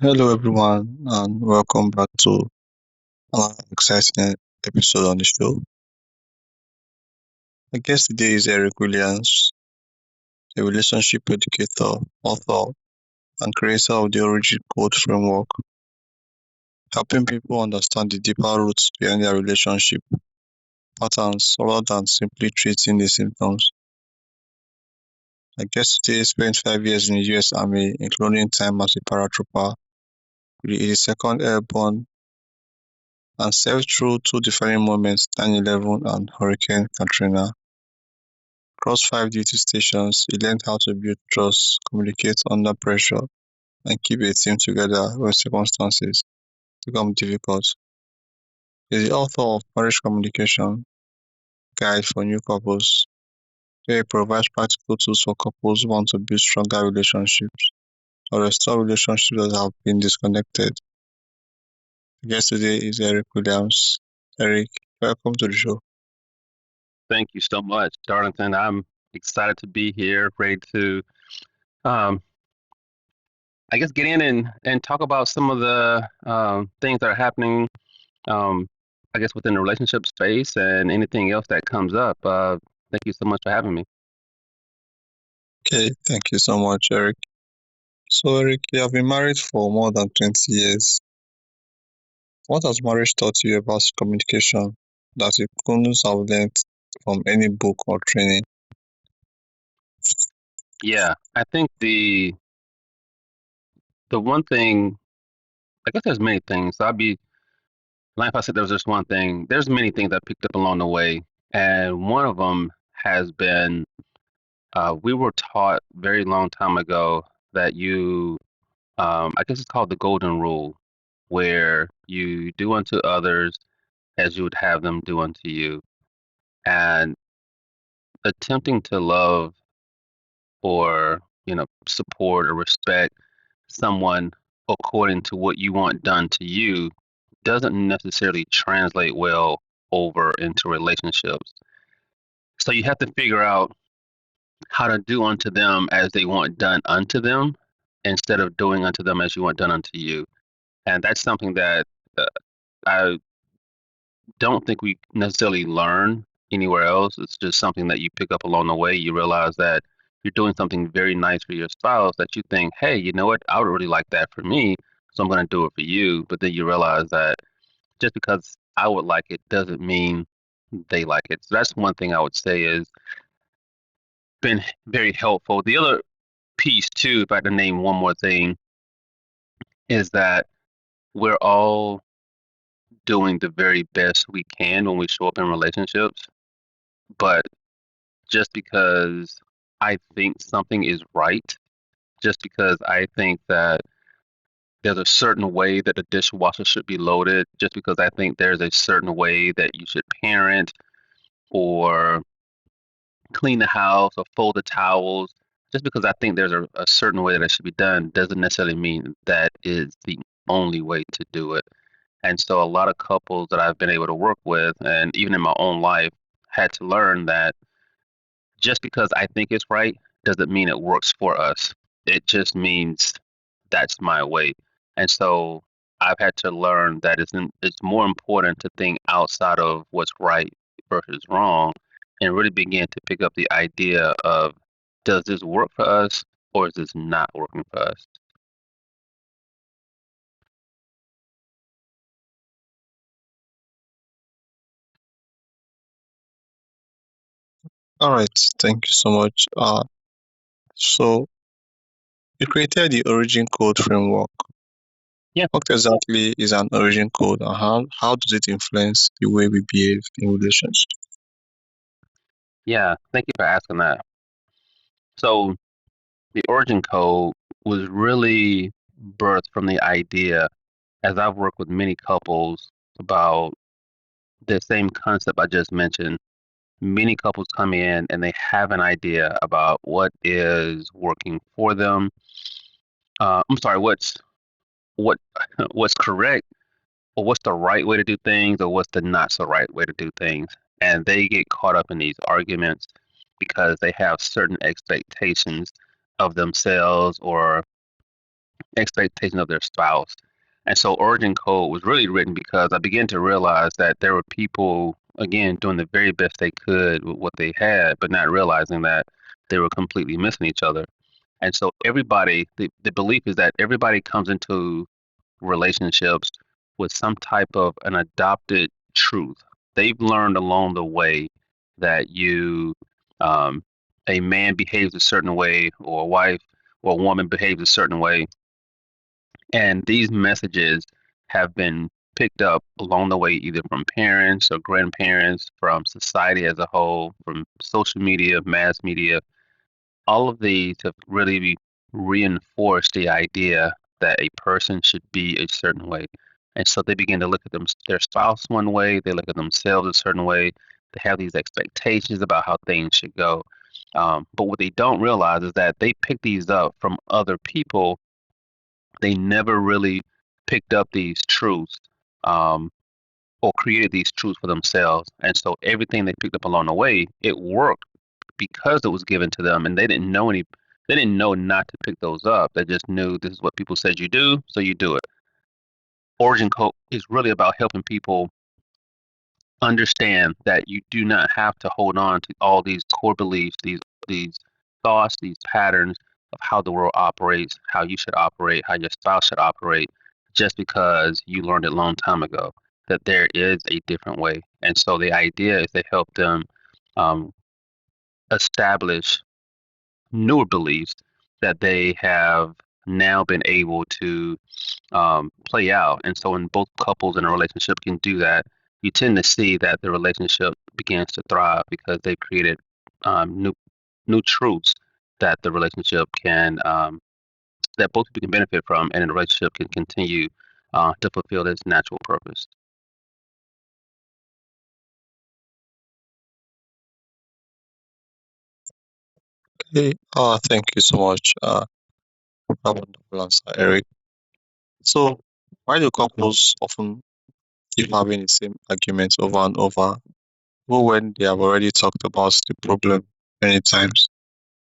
Hello, everyone, and welcome back to another exciting episode on the show. My guest today is Eric Williams, a relationship educator, author, and creator of the Origin Code framework, helping people understand the deeper roots behind their relationship patterns rather than simply treating the symptoms. My guest today spent 5 years in the US Army, including time as a paratrooper with the 82nd Airborne, and served through two defining moments, 9/11 and Hurricane Katrina. Across 5 duty stations, he learned how to build trust, communicate under pressure, and keep a team together when circumstances become difficult. He is the author of Marriage Communication Guide for New Couples, where he provides practical tools for couples who want to build stronger relationships or restore relationships that have been disconnected. The guest today is Eric Williams. Eric, welcome to the show. Thank you so much, Darlington. I'm excited to be here, ready to, um, I guess, get in and talk about some of the things that are happening, um, I guess, within the relationship space and anything else that comes up. Thank you so much for having me. Okay, thank you so much, Eric. So, Eric, you have been married for more than 20 years. What has marriage taught you about communication that you couldn't have learned from any book or training? Yeah, I think the one thing, I guess, there's many things. So I'd be lying if I said there was just one thing. There's many things I picked up along the way, and one of them has been we were taught very long time ago that I guess it's called the golden rule, where you do unto others as you would have them do unto you. And attempting to love or, support or respect someone according to what you want done to you doesn't necessarily translate well over into relationships. So you have to figure out how to do unto them as they want done unto them instead of doing unto them as you want done unto you. And that's something that uh, I don't think we necessarily learn anywhere else. It's just something that you pick up along the way. You realize that you're doing something very nice for your spouse that you think, hey, you know what? I would really like that for me. So I'm going to do it for you. But then you realize that just because I would like it doesn't mean they like it. So that's one thing I would say is been very helpful. The other piece, too, if I had to name one more thing, is that we're all doing the very best we can when we show up in relationships. But just because I think something is right, just because I think that there's a certain way that the dishwasher should be loaded, just because I think there's a certain way that you should parent or clean the house or fold the towels, just because I think there's a certain way that it should be done doesn't necessarily mean that is the only way to do it. And so a lot of couples that I've been able to work with, and even in my own life, had to learn that just because I think it's right doesn't mean it works for us. It just means that's my way. And so I've had to learn that it's more important to think outside of what's right versus wrong and really begin to pick up the idea of, does this work for us or is this not working for us? All right, thank you so much. So you created the Origin Code framework. Yeah. What exactly is an Origin Code, and how does it influence the way we behave in relationships? Yeah. Thank you for asking that. So the origin code was really birthed from the idea, as I've worked with many couples about the same concept I just mentioned. Many couples come in and they have an idea about what is working for them. I'm sorry, what what's correct, or what's the right way to do things, or what's the not so right way to do things, and they get caught up in these arguments because they have certain expectations of themselves or expectation of their spouse. And so Origin Code was really written because I began to realize that there were people, again, doing the very best they could with what they had, but not realizing that they were completely missing each other. And so everybody, the belief is that everybody comes into relationships with some type of an adopted truth. They've learned along the way that um, a man behaves a certain way, or a wife or a woman behaves a certain way, and these messages have been picked up along the way, either from parents or grandparents, from society as a whole, from social media, mass media. All of these have really reinforced the idea that a person should be a certain way. And so they begin to look at their spouse one way, they look at themselves a certain way, they have these expectations about how things should go. But what they don't realize is that they pick these up from other people. They never really picked up these truths, um, or created these truths for themselves. And so everything they picked up along the way, it worked because it was given to them, and they didn't know not to pick those up. They just knew this is what people said you do, so you do it. Origin Code is really about helping people understand that you do not have to hold on to all these core beliefs, these thoughts, these patterns of how the world operates, how you should operate, how your spouse should operate, just because you learned it a long time ago. That there is a different way, and so the idea is to help them um, establish newer beliefs that they have now been able to play out. And so, when both couples in a relationship can do that, you tend to see that the relationship begins to thrive because they've created new truths that the relationship can that both people can benefit from, and the relationship can continue to fulfill its natural purpose. Okay, thank you so much. For that wonderful answer, Eric. So, why do couples often keep having the same arguments over and over, even when they have already talked about the problem many times?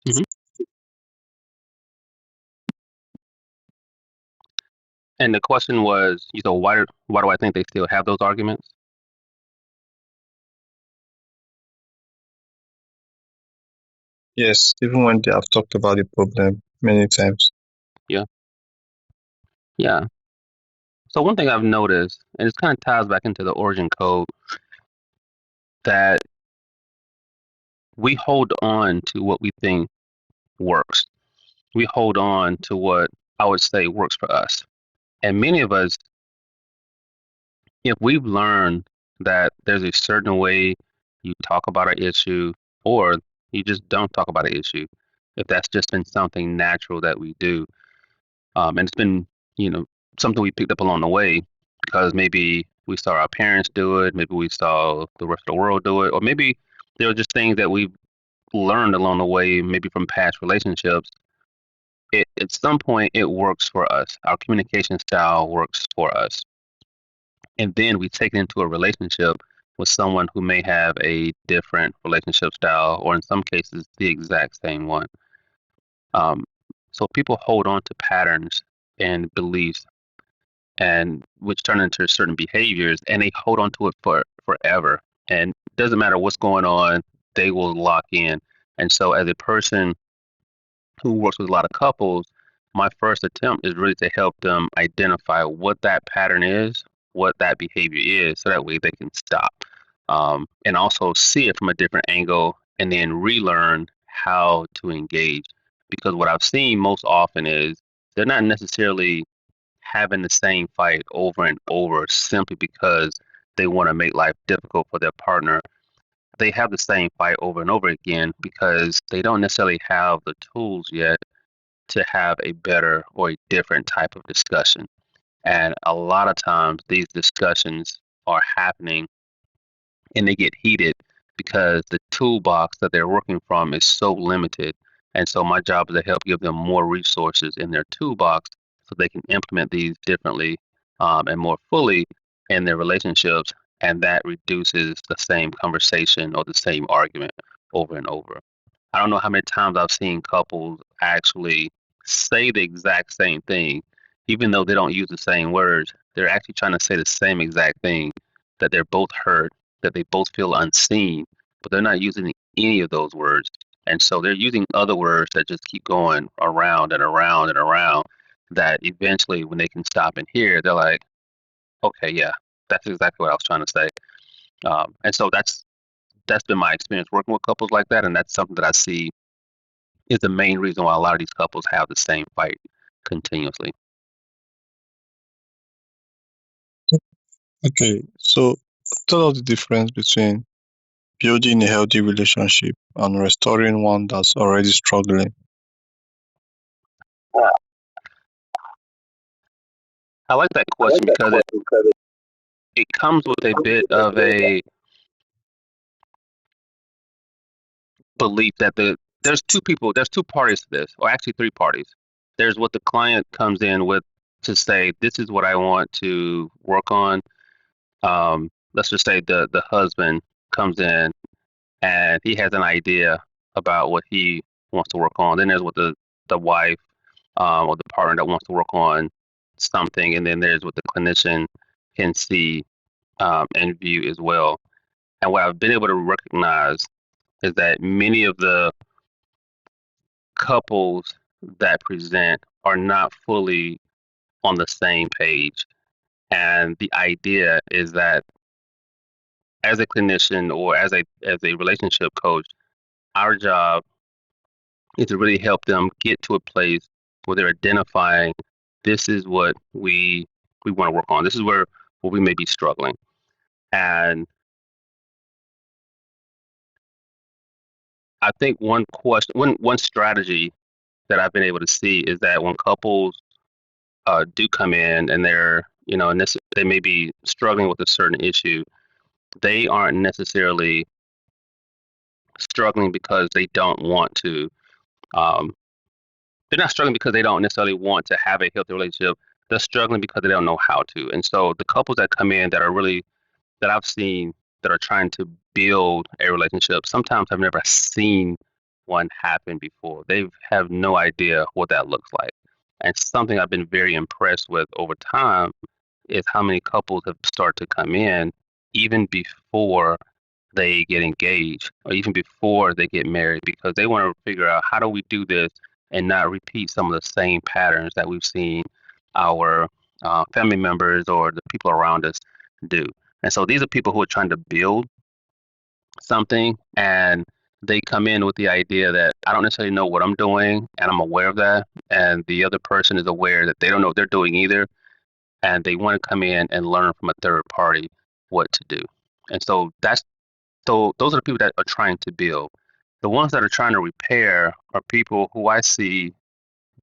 hmm And the question was, why do I think they still have those arguments? Yes, even when they have talked about the problem many times. Yeah, yeah. So one thing I've noticed, and this kind of ties back into the origin code, that we hold on to what we think works. We hold on to what I would say works for us. And many of us, if we've learned that there's a certain way you talk about an issue, or you just don't talk about an issue, if that's just been something natural that we do, and it's been, you know, something we picked up along the way because maybe we saw our parents do it, maybe we saw the rest of the world do it, or maybe there are just things that we've learned along the way, maybe from past relationships. At some point, it works for us. Our communication style works for us. And then we take it into a relationship with someone who may have a different relationship style, or in some cases, the exact same one. Um, so people hold on to patterns and beliefs, and which turn into certain behaviors, and they hold on to it for forever. And it doesn't matter what's going on, they will lock in. And so, as a person who works with a lot of couples, my first attempt is really to help them identify what that pattern is, what that behavior is, so that way they can stop. And also see it from a different angle and then relearn how to engage. Because what I've seen most often is they're not necessarily having the same fight over and over simply because they want to make life difficult for their partner. They have the same fight over and over again because they don't necessarily have the tools yet to have a better or a different type of discussion. And a lot of times these discussions are happening and they get heated because the toolbox that they're working from is so limited. And so my job is to help give them more resources in their toolbox so they can implement these differently, and more fully in their relationships. And that reduces the same conversation or the same argument over and over. I don't know how many times I've seen couples actually say the exact same thing, even though they don't use the same words. They're actually trying to say the same exact thing, that they're both hurt, that they both feel unseen, but they're not using any of those words. And so they're using other words that just keep going around and around and around, that eventually when they can stop and hear, they're like, okay, yeah, that's exactly what I was trying to say. And so that's been my experience working with couples like that, and that's something that I see is the main reason why a lot of these couples have the same fight continuously. Okay, so tell us the difference between building a healthy relationship and restoring one that's already struggling. I like that question because it comes with a bit of a belief that there's two parties to this, or actually three parties. There's what the client comes in with to say, this is what I want to work on. Let's just say the husband comes in and he has an idea about what he wants to work on. Then there's what the wife or the partner that wants to work on something, and then there's what the clinician can see and view as well. And what I've been able to recognize is that many of the couples that present are not fully on the same page. And the idea is that as a clinician or as a relationship coach, our job is to really help them get to a place where they're identifying, this is what we want to work on. This is where we may be struggling. And I think one strategy that I've been able to see is that when couples do come in and they're, and they may be struggling with a certain issue, they aren't necessarily struggling because they don't want to. Um, they're not struggling because they don't necessarily want to have a healthy relationship. They're struggling because they don't know how to. And so the couples that come in that are really that I've seen that are trying to build a relationship, sometimes I've never seen one happen before. They have no idea what that looks like. And something I've been very impressed with over time is how many couples have started to come in even before they get engaged or even before they get married, because they want to figure out, how do we do this and not repeat some of the same patterns that we've seen our family members or the people around us do. And so these are people who are trying to build something, and they come in with the idea that I don't necessarily know what I'm doing and I'm aware of that, and the other person is aware that they don't know what they're doing either, and they want to come in and learn from a third party what to do. And so those are the people that are trying to build. The ones that are trying to repair are people who I see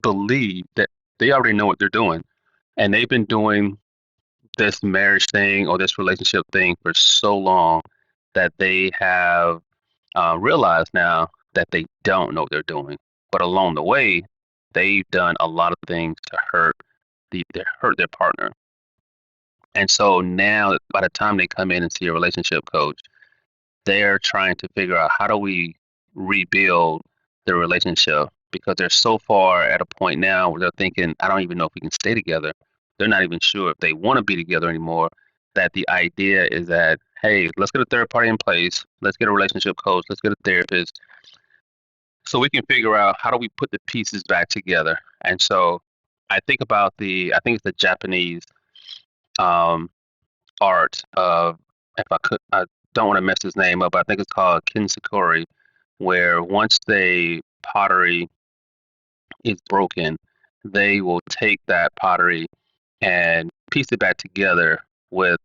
believe that they already know what they're doing, and they've been doing this marriage thing or this relationship thing for so long that they have realized now that they don't know what they're doing. But along the way, they've done a lot of things to hurt their partner. And so now, by the time they come in and see a relationship coach, they're trying to figure out, how do we rebuild the relationship, because they're so far at a point now where they're thinking, I don't even know if we can stay together. They're not even sure if they want to be together anymore. That the idea is that, hey, let's get a third party in place, let's get a relationship coach, let's get a therapist, so we can figure out, how do we put the pieces back together. And so I think it's the Japanese um, art of, if I don't want to mess his name up, but I think it's called Kinsakuri, where once the pottery is broken, they will take that pottery and piece it back together with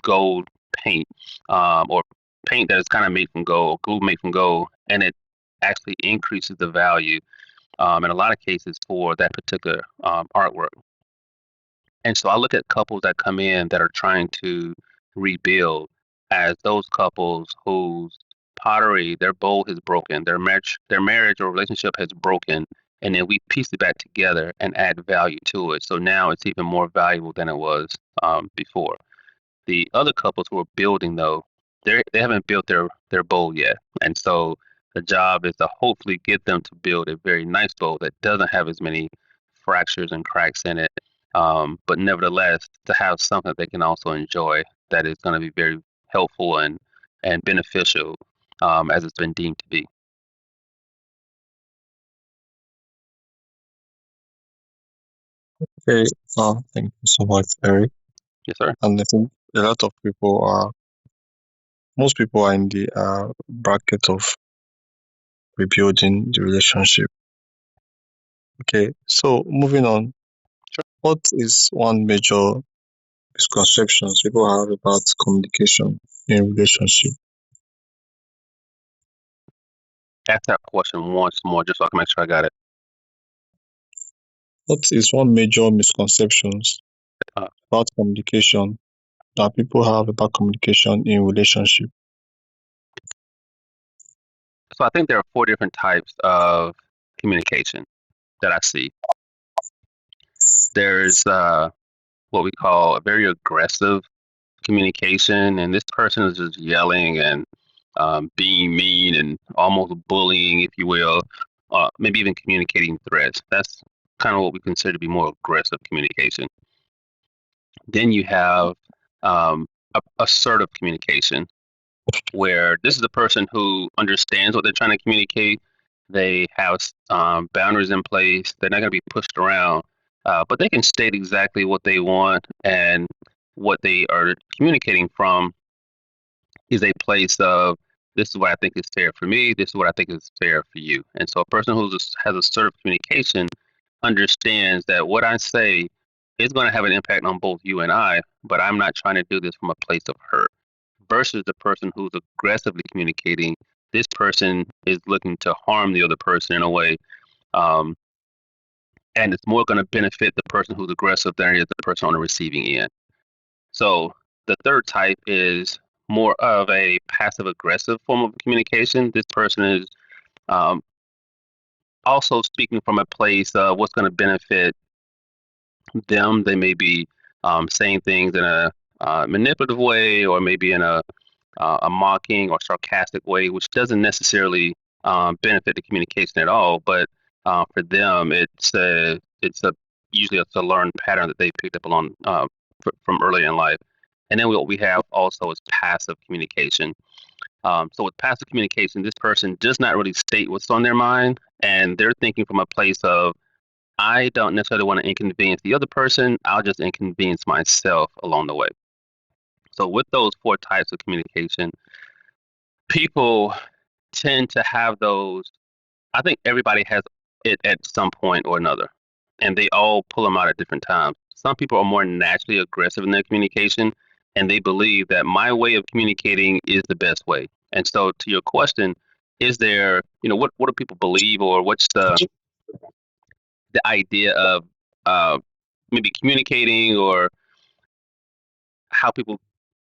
gold paint, or paint that is kind of made from gold, gold made from gold, and it actually increases the value in a lot of cases for that particular artwork. And so I look at couples that come in that are trying to rebuild as those couples whose pottery, their bowl has broken, their marriage or relationship has broken, and then we piece it back together and add value to it. So now it's even more valuable than it was before. The other couples who are building, though, they haven't built their bowl yet, and so The job is to hopefully get them to build a very nice boat that doesn't have as many fractures and cracks in it, but nevertheless to have something they can also enjoy that is going to be very helpful and beneficial, as it's been deemed to be. Okay, thank you so much, Eric. Yes, sir. And I think a lot of people are, most people are in the bracket of rebuilding the relationship. Okay, so moving on, Sure. what is one major misconceptions people have about communication in relationship? Ask that question once more just so I can make sure I got it. What is one major misconceptions Uh, about communication that people have about communication in relationship? so I think there are four different types of communication that I see. There's what we call a very aggressive communication, and this person is just yelling and being mean and almost bullying, if you will, maybe even communicating threats. That's kind of what we consider to be more aggressive communication. Then you have assertive communication, where this is a person who understands what they're trying to communicate. They have boundaries in place. They're not going to be pushed around, but they can state exactly what they want, and what they are communicating from is a place of, this is what I think is fair for me. This is what I think is fair for you. And so a person who has assertive communication understands that what I say is going to have an impact on both you and I, but I'm not trying to do this from a place of hurt. Versus the person who's aggressively communicating, this person is looking to harm the other person in a way, um, and it's more going to benefit the person who's aggressive than it is the person on the receiving end. So the third type is more of a passive aggressive form of communication. This person is um, also speaking from a place of what's going to benefit them. They may be saying things in a manipulative way, or maybe in a mocking or sarcastic way, which doesn't necessarily benefit the communication at all. But for them, it's a usually it's a learned pattern that they picked up along from early in life. And then what we have also is passive communication. So with passive communication, this person does not really state what's on their mind, and they're thinking from a place of, I don't necessarily want to inconvenience the other person. I'll just inconvenience myself along the way. So with those four types of communication, people tend to have those. I think everybody has it at some point or another, and they all pull them out at different times. Some people are more naturally aggressive in their communication, and they believe that my way of communicating is the best way. And so, to your question, is there, what do people believe, or what's the idea of uh, maybe communicating, or how people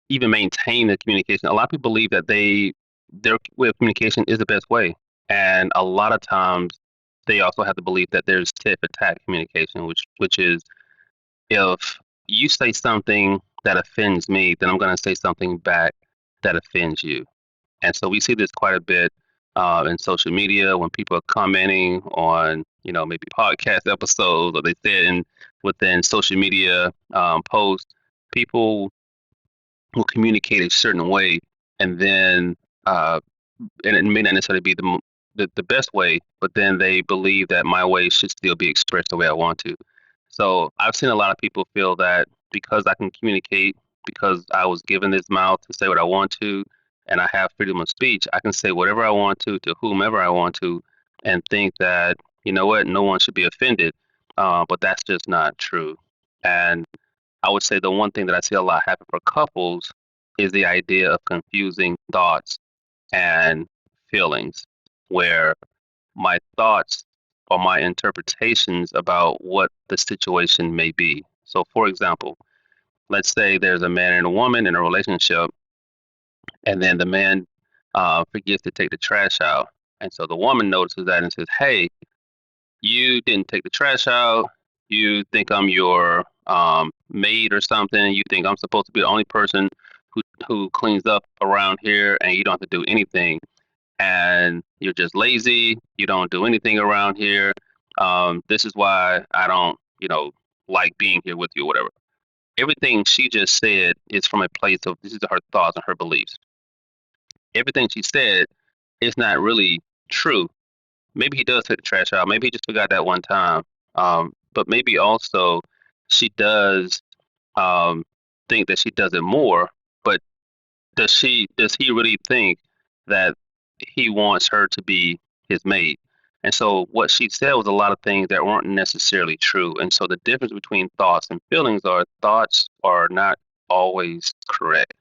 even maintain the communication? A lot of people believe that their way of communication is the best way, and a lot of times they also have to believe that there's tit for tat communication, which is, if you say something that offends me, then I'm going to say something back that offends you. And so we see this quite a bit in social media when people are commenting on, maybe podcast episodes, or they say it within social media posts. People will communicate a certain way, and then uh, and it may not necessarily be the best way, but then they believe that my way should still be expressed the way I want to. So I've seen a lot of people feel that because I can communicate, because I was given this mouth to say what I want to, and I have freedom of speech, I can say whatever I want to whomever I want to, and think that, you know what, no one should be offended. But that's just not true. And I would say the one thing that I see a lot happen for couples is the idea of confusing thoughts and feelings, where my thoughts are my interpretations about what the situation may be. So, for example, let's say there's a man and a woman in a relationship, and then the man forgets to take the trash out. And so the woman notices that and says, "Hey, you didn't take the trash out. You think I'm your maid or something. You think I'm supposed to be the only person who cleans up around here, and you don't have to do anything." and you're just lazy. You don't do anything around here. This is why I don't, like being here with you, or whatever. Everything she just said is from a place of this is her thoughts and her beliefs. Everything she said is not really true. Maybe he does take the trash out. Maybe he just forgot that one time. But maybe also she does um, think that she does it more. But does he really think that he wants her to be his mate? And so what she said was a lot of things that weren't necessarily true. And so the difference between thoughts and feelings are thoughts are not always correct.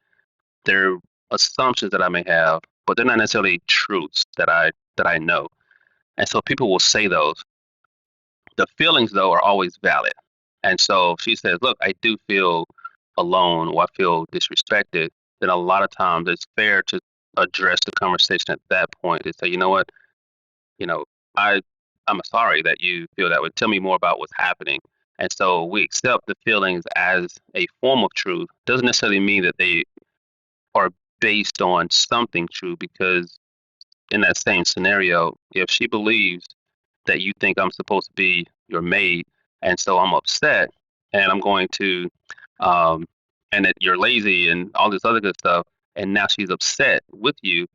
They're assumptions that I may have, but they're not necessarily truths that I know. And so people will say those. The feelings though are always valid. And so if she says, "Look, I do feel alone or I feel disrespected," then a lot of times it's fair to address the conversation at that point and say, "You know what? You know, I I'm sorry that you feel that way. Tell me more about what's happening." And so we accept the feelings as a form of truth. Doesn't necessarily mean that they are based on something true, because in that same scenario, if she believes that you think I'm supposed to be your maid, and so I'm upset, and I'm going to, um, and that you're lazy and all this other good stuff, and now she's upset with you.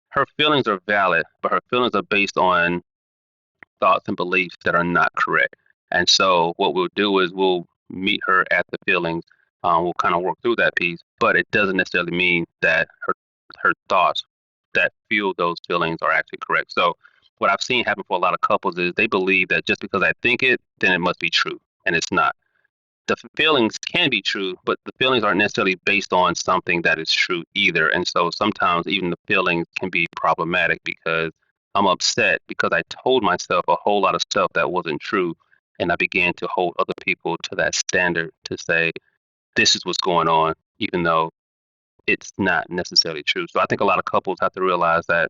Her feelings are valid, but her feelings are based on thoughts and beliefs that are not correct. And so what we'll do is we'll meet her at the feelings. We'll kind of work through that piece, but it doesn't necessarily mean that her thoughts that fuel those feelings are actually correct. So what I've seen happen for a lot of couples is they believe that just because I think it, then it must be true, and it's not. The feelings can be true, but the feelings aren't necessarily based on something that is true either. And so sometimes even the feelings can be problematic because I'm upset because I told myself a whole lot of stuff that wasn't true. And I began to hold other people to that standard to say, this is what's going on, even though it's not necessarily true. So I think a lot of couples have to realize that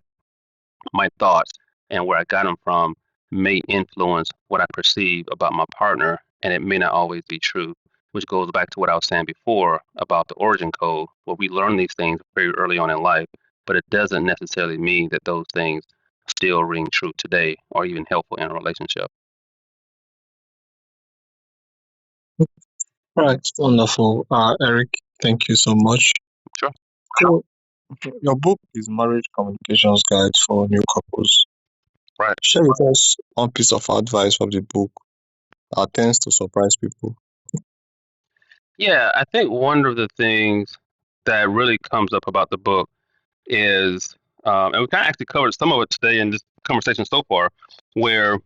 my thoughts and where I got them from may influence what I perceive about my partner, and it may not always be true, which goes back to what I was saying before about the origin code, where we learn these things very early on in life, but it doesn't necessarily mean that those things still ring true today or even helpful in a relationship. Right, wonderful. Eric, thank you so much. Sure. So, your book is Marriage Communications Guide for New Couples. Right. Share with us one piece of advice from the book that tends to surprise people. Yeah, I think one of the things that really comes up about the book is, and we kind of actually covered some of it today in this conversation so far, where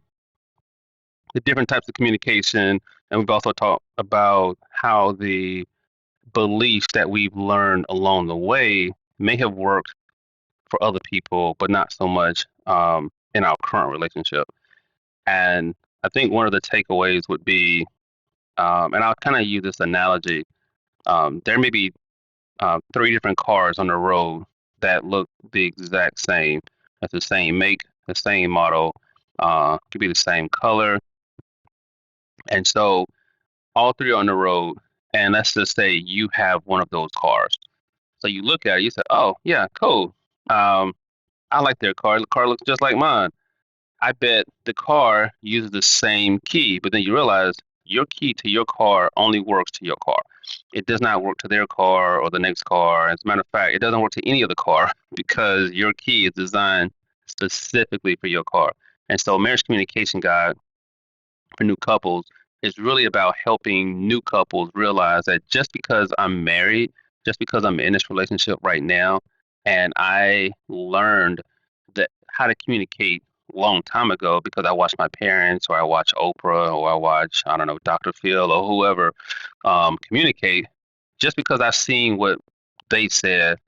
the different types of communication, and we've also talked about how the beliefs that we've learned along the way may have worked for other people, but not so much in our current relationship. And I think one of the takeaways would be, and I'll kind of use this analogy. There may be three different cars on the road that look the exact same. That's the same make, the same model, could be the same color, and so all three are on the road, and let's just say you have one of those cars. So you look at it, you say, "Oh, yeah, cool. Um, I like their car. The car looks just like mine. I bet the car uses the same key." But then you realize your key to your car only works to your car. It does not work to their car or the next car. As a matter of fact, it doesn't work to any other car because your key is designed specifically for your car. And so, marriage communication guide for new couples is really about helping new couples realize that just because I'm married, just because I'm in this relationship right now, and I learned that how to communicate a long time ago because I watched my parents or I watch Oprah or I watch, I don't know, Dr. Phil or whoever communicate, just because I've seen what they said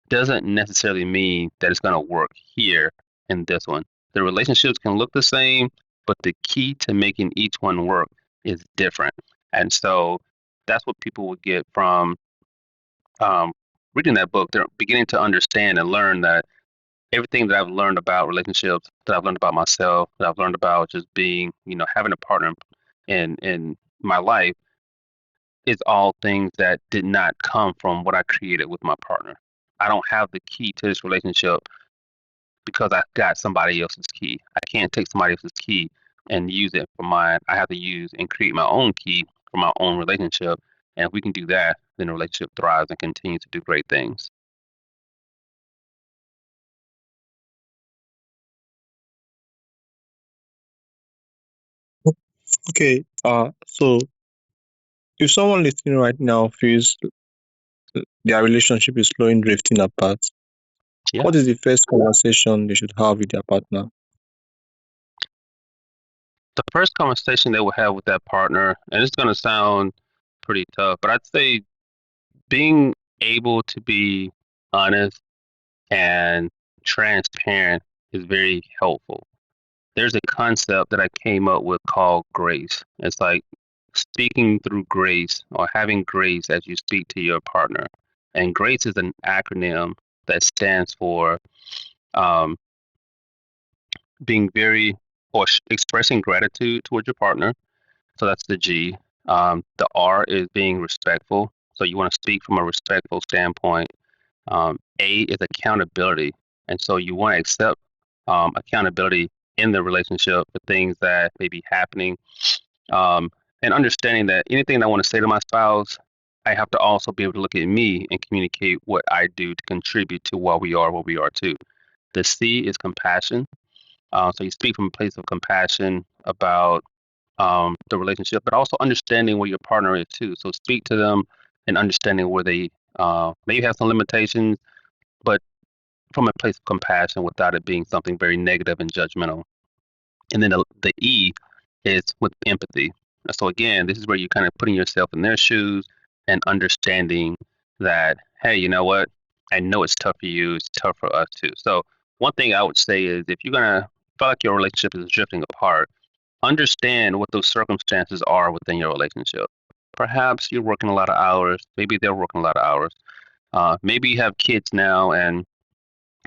doesn't necessarily mean that it's going to work here in this one. The relationships can look the same, but the key to making each one work is different. And so that's what people would get from um, reading that book. They're beginning to understand and learn that everything that I've learned about relationships, that I've learned about myself, that I've learned about just being, having a partner in my life is all things that did not come from what I created with my partner. I don't have the key to this relationship because I got somebody else's key. I can't take somebody else's key and use it for mine. I have to use and create my own key for my own relationship. And if we can do that, then the relationship thrives and continues to do great things. Okay. So if someone listening right now feels their relationship is slowly drifting apart, Yeah. what is the first conversation they should have with their partner? The first conversation they will have with that partner, and it's going to sound pretty tough, but I'd say being able to be honest and transparent is very helpful. There's a concept that I came up with called grace. It's like speaking through grace or having grace as you speak to your partner. And grace is an acronym that stands for um, being very or expressing gratitude towards your partner. So that's the G. The R is being respectful. So you want to speak from a respectful standpoint. A is accountability. And so you want to accept accountability in the relationship for things that may be happening. Um, and understanding that anything I want to say to my spouse, I have to also be able to look at me and communicate what I do to contribute to why we are where we are too. The C is compassion. So you speak from a place of compassion about the relationship, but also understanding where your partner is too. So speak to them and understanding where they maybe have some limitations, but from a place of compassion without it being something very negative and judgmental. And then the E is with empathy. So again, this is where you're kind of putting yourself in their shoes and understanding that, hey, you know what? I know it's tough for you. It's tough for us too. So one thing I would say is if you're gonna feel like your relationship is drifting apart, understand what those circumstances are within your relationship. Perhaps you're working a lot of hours. Maybe they're working a lot of hours. Maybe you have kids now, and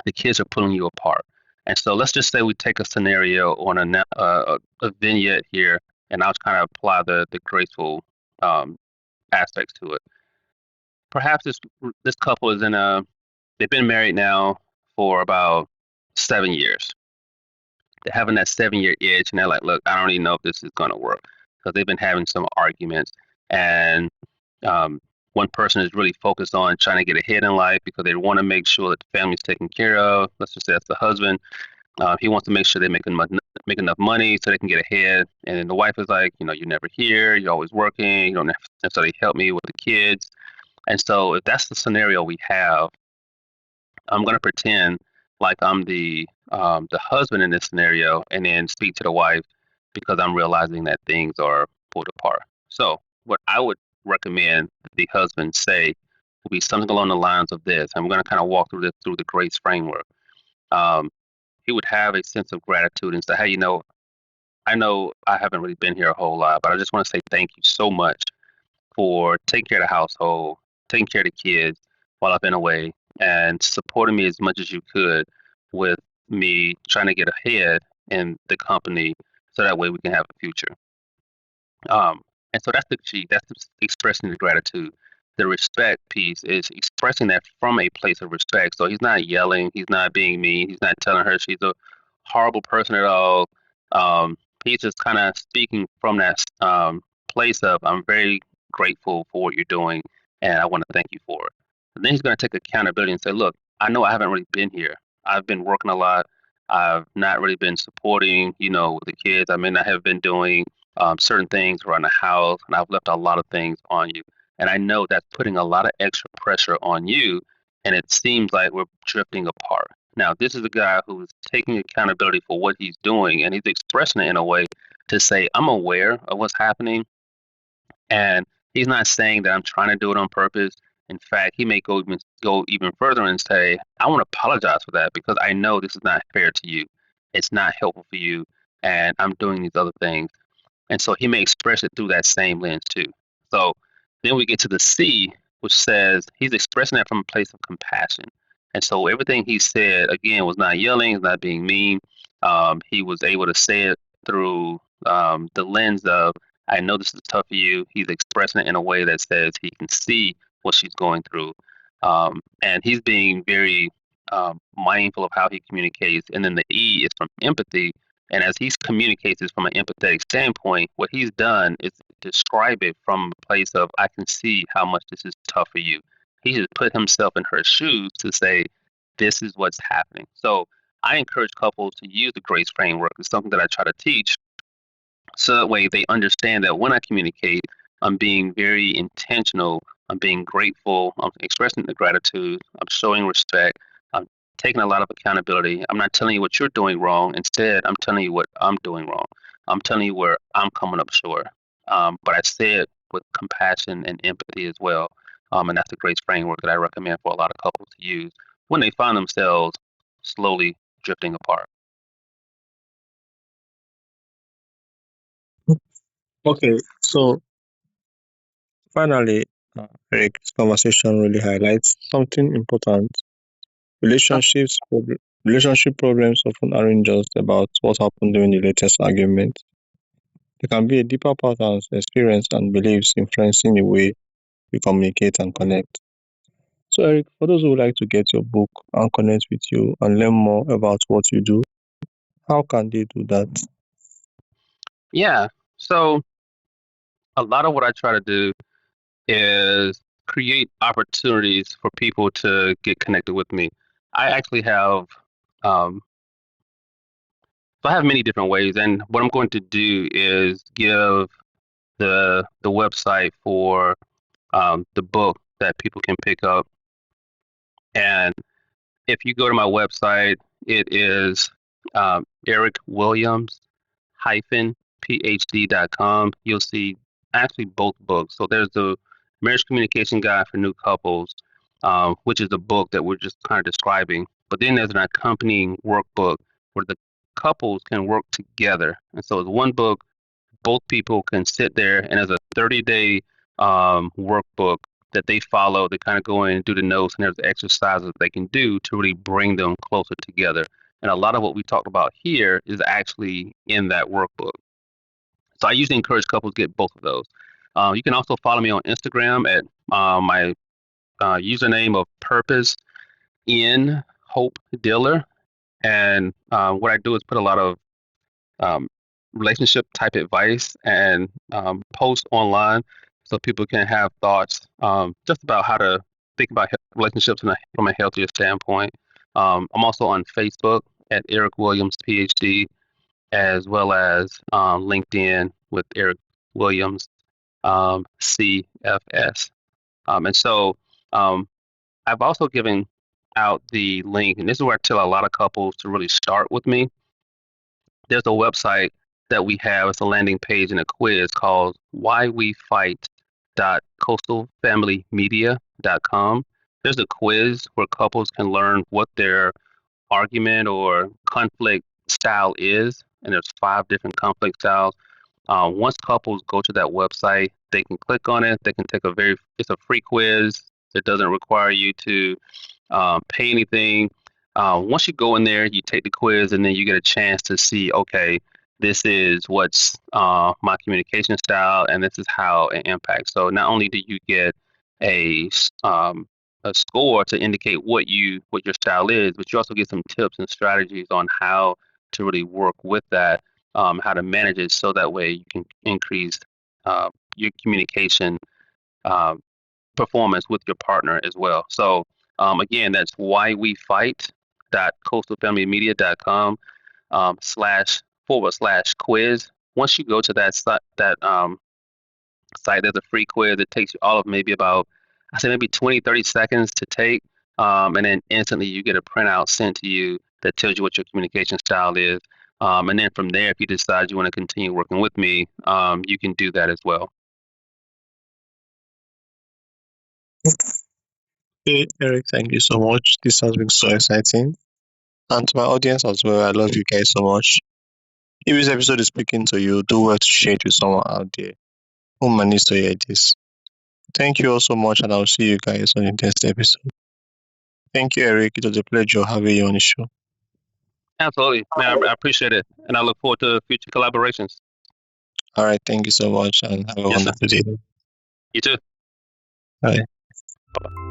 the kids are pulling you apart. And so let's just say we take a scenario on a vignette here, and I'll kind of apply the graceful um, aspects to it. Perhaps this couple is in a they've been married now for about 7 years. They're having that 7 year itch, and they're like, look, I don't even know if this is going to work because they've been having some arguments, and um, one person is really focused on trying to get ahead in life because they want to make sure that the family's taken care of. Let's just say that's the husband. He wants to make sure they make enough money so they can get ahead. And then the wife is like, you're never here. You're always working. You don't necessarily help me with the kids. And so if that's the scenario we have, I'm going to pretend like I'm the husband in this scenario, and then speak to the wife because I'm realizing that things are pulled apart. So what I would recommend the husband say will be something along the lines of this. I'm going to kind of walk through this through the grace framework. Um, he would have a sense of gratitude and say, hey, I know I haven't really been here a whole lot, but I just want to say thank you so much for taking care of the household, taking care of the kids while I've been away, and supporting me as much as you could with me trying to get ahead in the company so that way we can have a future. And so that's the G, that's expressing the gratitude. The respect piece is expressing that from a place of respect. So he's not yelling, he's not being mean, he's not telling her she's a horrible person at all. He's just kind of speaking from that place of, I'm very grateful for what you're doing and I want to thank you for it. And then he's going to take accountability and say, look, I know I haven't really been here. I've been working a lot. I've not really been supporting, the kids. I may not have been doing certain things around the house, and I've left a lot of things on you. And I know that's putting a lot of extra pressure on you, and it seems like we're drifting apart. Now, this is a guy who's taking accountability for what he's doing, and he's expressing it in a way to say, I'm aware of what's happening, and he's not saying that I'm trying to do it on purpose. In fact, he may go even further and say, I want to apologize for that because I know this is not fair to you. It's not helpful for you, and I'm doing these other things. And so he may express it through that same lens too. So then we get to the C, which says he's expressing that from a place of compassion. And so everything he said, again, was not yelling, was not being mean. He was able to say it through the lens of, I know this is tough for you. He's expressing it in a way that says he can see what she's going through. And he's being very mindful of how he communicates. And then the E is from empathy. And as he communicates it from an empathetic standpoint, what he's done is describe it from a place of, I can see how much this is tough for you. He just put himself in her shoes to say, this is what's happening. So I encourage couples to use the GRACE framework. It's something that I try to teach so that way they understand that when I communicate, I'm being very intentional. I'm being grateful. I'm expressing the gratitude. I'm showing respect. I'm taking a lot of accountability. I'm not telling you what you're doing wrong. Instead, I'm telling you what I'm doing wrong. I'm telling you where I'm coming up short. But I say it with compassion and empathy as well. And that's the GRACE framework that I recommend for a lot of couples to use when they find themselves slowly drifting apart. Okay, so finally, Eric, this conversation really highlights something important. Relationship problems often aren't just about what happened during the latest argument. There can be a deeper patterns, experience, and beliefs influencing the way we communicate and connect. So, Eric, for those who would like to get your book and connect with you and learn more about what you do, how can they do that? Yeah. So a lot of what I try to do is create opportunities for people to get connected with me. I actually have, um, so I have many different ways, and what I'm going to do is give the website for the book that people can pick up. And if you go to my website, it is Eric Williams phd.com. You'll see actually both books. So there's the Marriage Communication Guide for New Couples, which is the book that we're just kind of describing. But then there's an accompanying workbook where the couples can work together. And so it's one book, both people can sit there, and there's a 30-day workbook that they follow. They kind of go in and do the notes, and there's exercises that they can do to really bring them closer together. And a lot of what we talked about here is actually in that workbook. So I usually encourage couples to get both of those. You can also follow me on Instagram at my username of Purpose in Hope Dealer. And what I do is put a lot of um, relationship type advice and post online so people can have thoughts just about how to think about relationships from a healthier standpoint. I'm also on Facebook at Eric Williams, PhD, as well as LinkedIn with Eric Williams, CFS. And so I've also given out the link, and this is where I tell a lot of couples to really start with me. There's a website that we have. It's a landing page and a quiz called whywefight.coastalfamilymedia.com. There's a quiz where couples can learn what their argument or conflict style is, and there's 5 different conflict styles. Once couples go to that website, they can click on it. They can take it's a free quiz. It doesn't require you to pay anything. Once you go in there, you take the quiz, and then you get a chance to see, okay, this is what's my communication style, and this is how it impacts. So not only do you get a score to indicate what your style is, but you also get some tips and strategies on how to really work with that, how to manage it, so that way you can increase your communication performance with your partner as well. So again, that's whywefight.coastalfamilymedia.com //quiz. Once you go to that site, there's a free quiz that takes you all of maybe about, I say maybe 20, 30 seconds to take. And then instantly you get a printout sent to you that tells you what your communication style is. And then from there, if you decide you want to continue working with me, you can do that as well. Hey, Eric, thank you so much. This has been so exciting. And to my audience as well, I love you guys so much. If this episode is speaking to you, do well to share it with someone out there who might need to hear this. Thank you all so much, and I'll see you guys on the next episode. Thank you, Eric. It was a pleasure having you on the show. Absolutely, man. I appreciate it, and I look forward to future collaborations. All right, thank you so much, and have a Yes, sir. wonderful day. You too. Bye. Bye-bye.